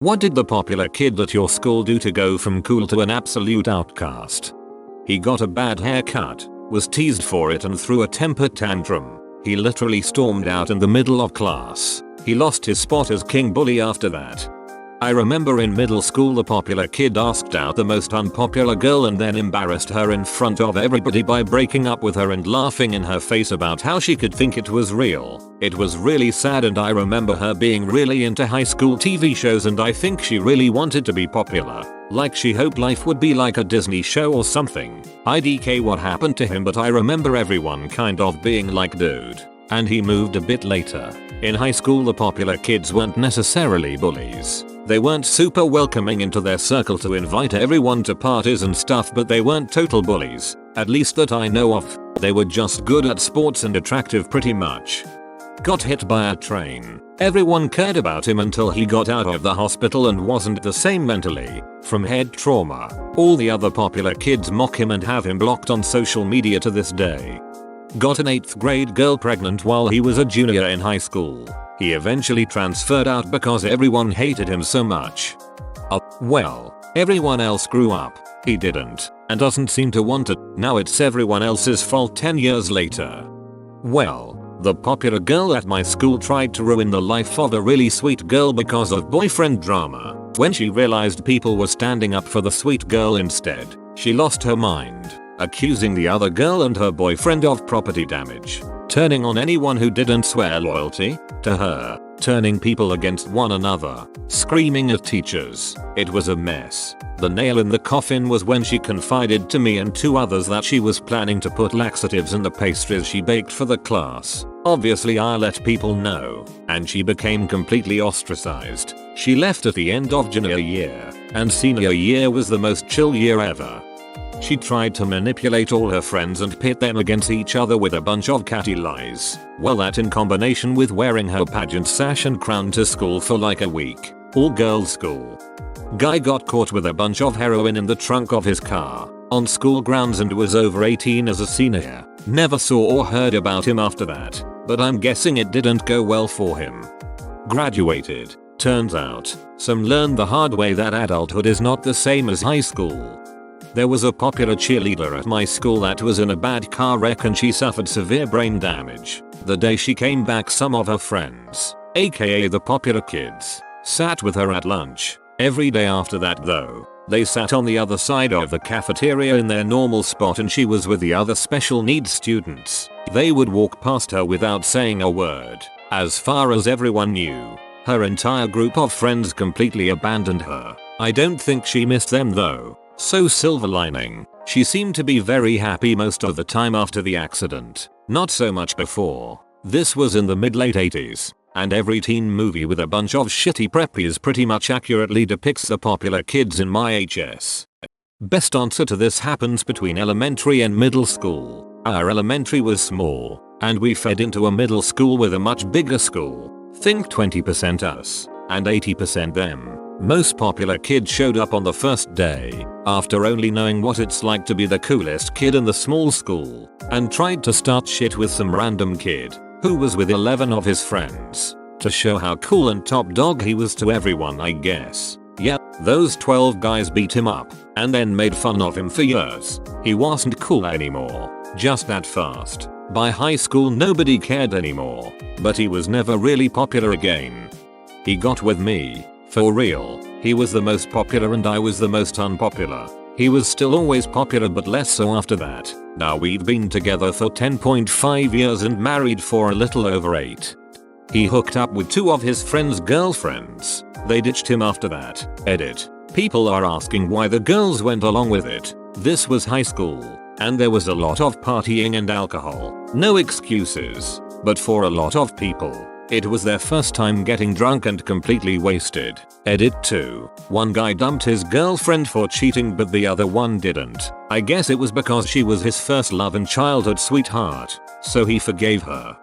What did the popular kid at your school do to go from cool to an absolute outcast? He got a bad haircut, was teased for it and threw a temper tantrum. He literally stormed out in the middle of class. He lost his spot as king bully after that. I remember in middle school the popular kid asked out the most unpopular girl and then embarrassed her in front of everybody by breaking up with her and laughing in her face about how she could think it was real. It was really sad, and I remember her being really into high school TV shows, and I think she really wanted to be popular. Like she hoped life would be like a Disney show or something. IDK what happened to him, but I remember everyone kind of being like, dude. And he moved a bit later. In high school the popular kids weren't necessarily bullies. They weren't super welcoming into their circle to invite everyone to parties and stuff, but they weren't total bullies. At least that I know of. They were just good at sports and attractive pretty much. Got hit by a train. Everyone cared about him until he got out of the hospital and wasn't the same mentally. From head trauma. All the other popular kids mock him and have him blocked on social media to this day. Got an 8th grade girl pregnant while he was a junior in high school. He eventually transferred out because everyone hated him so much. Well, everyone else grew up. He didn't, and doesn't seem to want it. Now it's everyone else's fault 10 years later. Well, the popular girl at my school tried to ruin the life of a really sweet girl because of boyfriend drama. When she realized people were standing up for the sweet girl instead, she lost her mind, accusing the other girl and her boyfriend of property damage, turning on anyone who didn't swear loyalty to her, turning people against one another, screaming at teachers. It was a mess. The nail in the coffin was when she confided to me and 2 others that she was planning to put laxatives in the pastries she baked for the class. Obviously I let people know, and she became completely ostracized. She left at the end of junior year, and senior year was the most chill year ever. She tried to manipulate all her friends and pit them against each other with a bunch of catty lies. Well, that in combination with wearing her pageant sash and crown to school for like a week. All girls school. Guy got caught with a bunch of heroin in the trunk of his car on school grounds and was over 18 as a senior. Never saw or heard about him after that, but I'm guessing it didn't go well for him. Graduated. Turns out, some learned the hard way that adulthood is not the same as high school. There was a popular cheerleader at my school that was in a bad car wreck and she suffered severe brain damage. The day she came back, some of her friends, aka the popular kids, sat with her at lunch. Every day after that though, they sat on the other side of the cafeteria in their normal spot and she was with the other special needs students. They would walk past her without saying a word. As far as everyone knew, her entire group of friends completely abandoned her. I don't think she missed them though. So silver lining, she seemed to be very happy most of the time after the accident. Not so much before. This was in the mid-late 80s, and every teen movie with a bunch of shitty preppies pretty much accurately depicts the popular kids in my HS. Best answer to this happens between elementary and middle school. Our elementary was small, and we fed into a middle school with a much bigger school. Think 20% us, and 80% them. Most popular kids showed up on the first day, after only knowing what it's like to be the coolest kid in the small school, and tried to start shit with some random kid, who was with 11 of his friends, to show how cool and top dog he was to everyone, I guess. Yep, those 12 guys beat him up, and then made fun of him for years. He wasn't cool anymore, just that fast. By high school nobody cared anymore, but he was never really popular again. He got with me. For real, he was the most popular and I was the most unpopular. He was still always popular but less so after that. Now we've been together for 10.5 years and married for a little over 8. He hooked up with 2 of his friends' girlfriends. They ditched him after that. Edit. People are asking why the girls went along with it. This was high school, and there was a lot of partying and alcohol. No excuses. But for a lot of people, it was their first time getting drunk and completely wasted. Edit 2. One guy dumped his girlfriend for cheating but the other one didn't. I guess it was because she was his first love and childhood sweetheart, so he forgave her.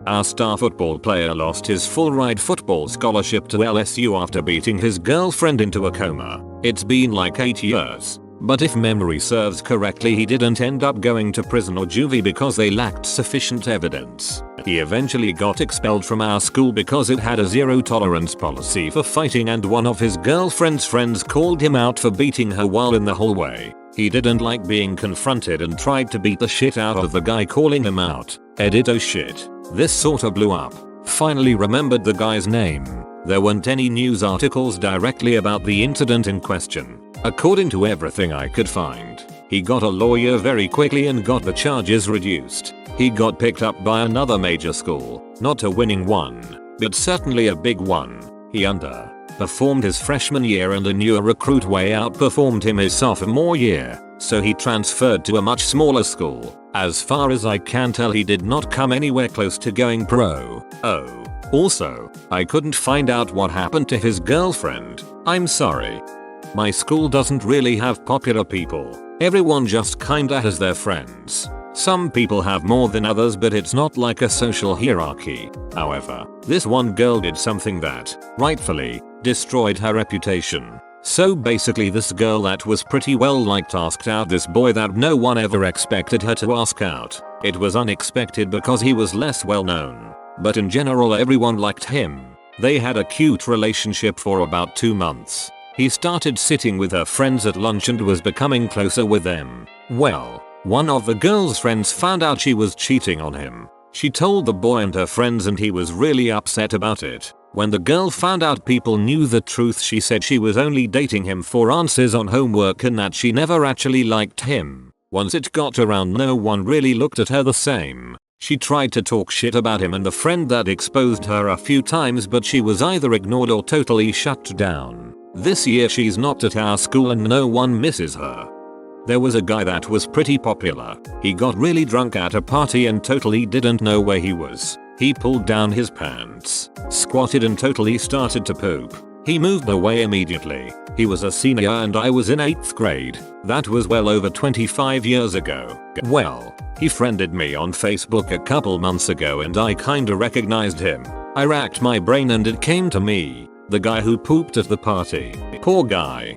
Our star football player lost his full-ride football scholarship to LSU after beating his girlfriend into a coma. It's been like 8 years, But if memory serves correctly, he didn't end up going to prison or juvie because they lacked sufficient evidence. He eventually got expelled from our school because it had a zero tolerance policy for fighting, and one of his girlfriend's friends called him out for beating her while in the hallway. He didn't like being confronted and tried to beat the shit out of the guy calling him out. Edit oh shit. This sorta blew up. Finally remembered the guy's name. There weren't any news articles directly about the incident in question. According to everything I could find, he got a lawyer very quickly and got the charges reduced. He got picked up by another major school, not a winning one, but certainly a big one. He underperformed his freshman year and a newer recruit way outperformed him his sophomore year, so he transferred to a much smaller school. As far as I can tell, he did not come anywhere close to going pro. Oh. Also, I couldn't find out what happened to his girlfriend. I'm sorry. My school doesn't really have popular people. Everyone just kinda has their friends. Some people have more than others, but it's not like a social hierarchy. However, this one girl did something that, rightfully, destroyed her reputation. So basically, this girl that was pretty well liked asked out this boy that no one ever expected her to ask out. It was unexpected because he was less well known, but in general everyone liked him. They had a cute relationship for about 2 months. He started sitting with her friends at lunch and was becoming closer with them. Well, one of the girl's friends found out she was cheating on him. She told the boy and her friends, and he was really upset about it. When the girl found out people knew the truth, she said she was only dating him for answers on homework and that she never actually liked him. Once it got around, no one really looked at her the same. She tried to talk shit about him and the friend that exposed her a few times, but she was either ignored or totally shut down. This year she's not at our school and no one misses her. There was a guy that was pretty popular. He got really drunk at a party and totally didn't know where he was. He pulled down his pants, squatted and totally started to poop. He moved away immediately. He was a senior and I was in 8th grade. That was well over 25 years ago. Well, he friended me on Facebook a couple months ago and I kinda recognized him. I racked my brain and it came to me. The guy who pooped at the party. Poor guy.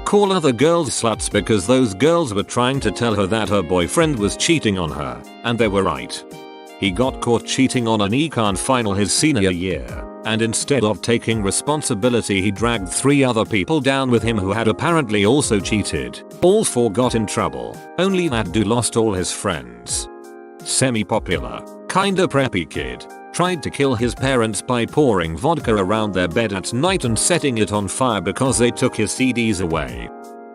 Call other girls sluts because those girls were trying to tell her that her boyfriend was cheating on her, and they were right. He got caught cheating on an econ final his senior year, and instead of taking responsibility he dragged 3 other people down with him who had apparently also cheated. All 4 got in trouble. Only that dude lost all his friends. Semi-popular, kinda preppy kid. Tried to kill his parents by pouring vodka around their bed at night and setting it on fire because they took his CDs away.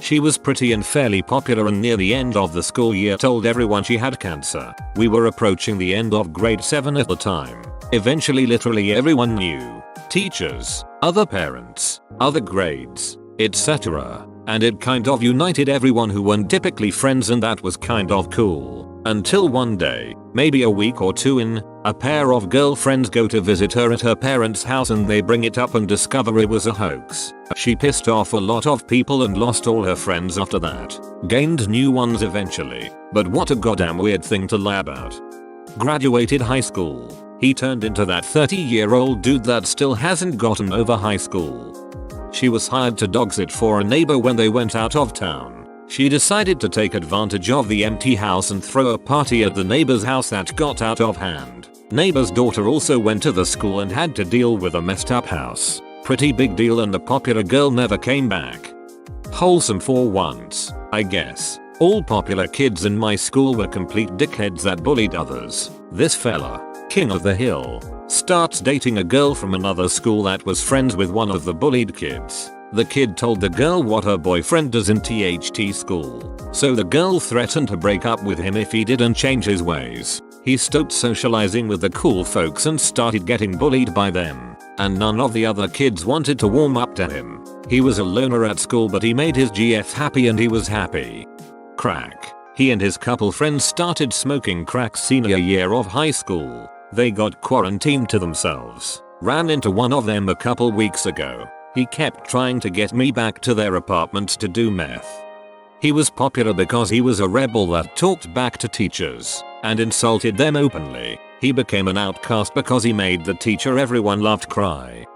She was pretty and fairly popular, and near the end of the school year told everyone she had cancer. We were approaching the end of grade 7 at the time. Eventually literally everyone knew. Teachers, other parents, other grades, etc. And it kind of united everyone who weren't typically friends, and that was kind of cool. Until one day, maybe a week or 2 in, a pair of girlfriends go to visit her at her parents' house and they bring it up and discover it was a hoax. She pissed off a lot of people and lost all her friends after that. Gained new ones eventually, but what a goddamn weird thing to lie about. Graduated high school. He turned into that 30-year-old dude that still hasn't gotten over high school. She was hired to dog sit for a neighbor when they went out of town. She decided to take advantage of the empty house and throw a party at the neighbor's house that got out of hand. Neighbor's daughter also went to the school and had to deal with a messed up house. Pretty big deal, and the popular girl never came back. Wholesome for once, I guess. All popular kids in my school were complete dickheads that bullied others. This fella, king of the hill, starts dating a girl from another school that was friends with one of the bullied kids. The kid told the girl what her boyfriend does in THT school, so the girl threatened to break up with him if he didn't change his ways. He stopped socializing with the cool folks and started getting bullied by them, and none of the other kids wanted to warm up to him. He was a loner at school, but he made his GF happy and he was happy. Crack. He and his couple friends started smoking crack senior year of high school. They got quarantined to themselves. Ran into one of them a couple weeks ago. He kept trying to get me back to their apartment to do meth. He was popular because he was a rebel that talked back to teachers and insulted them openly. He became an outcast because he made the teacher everyone loved cry.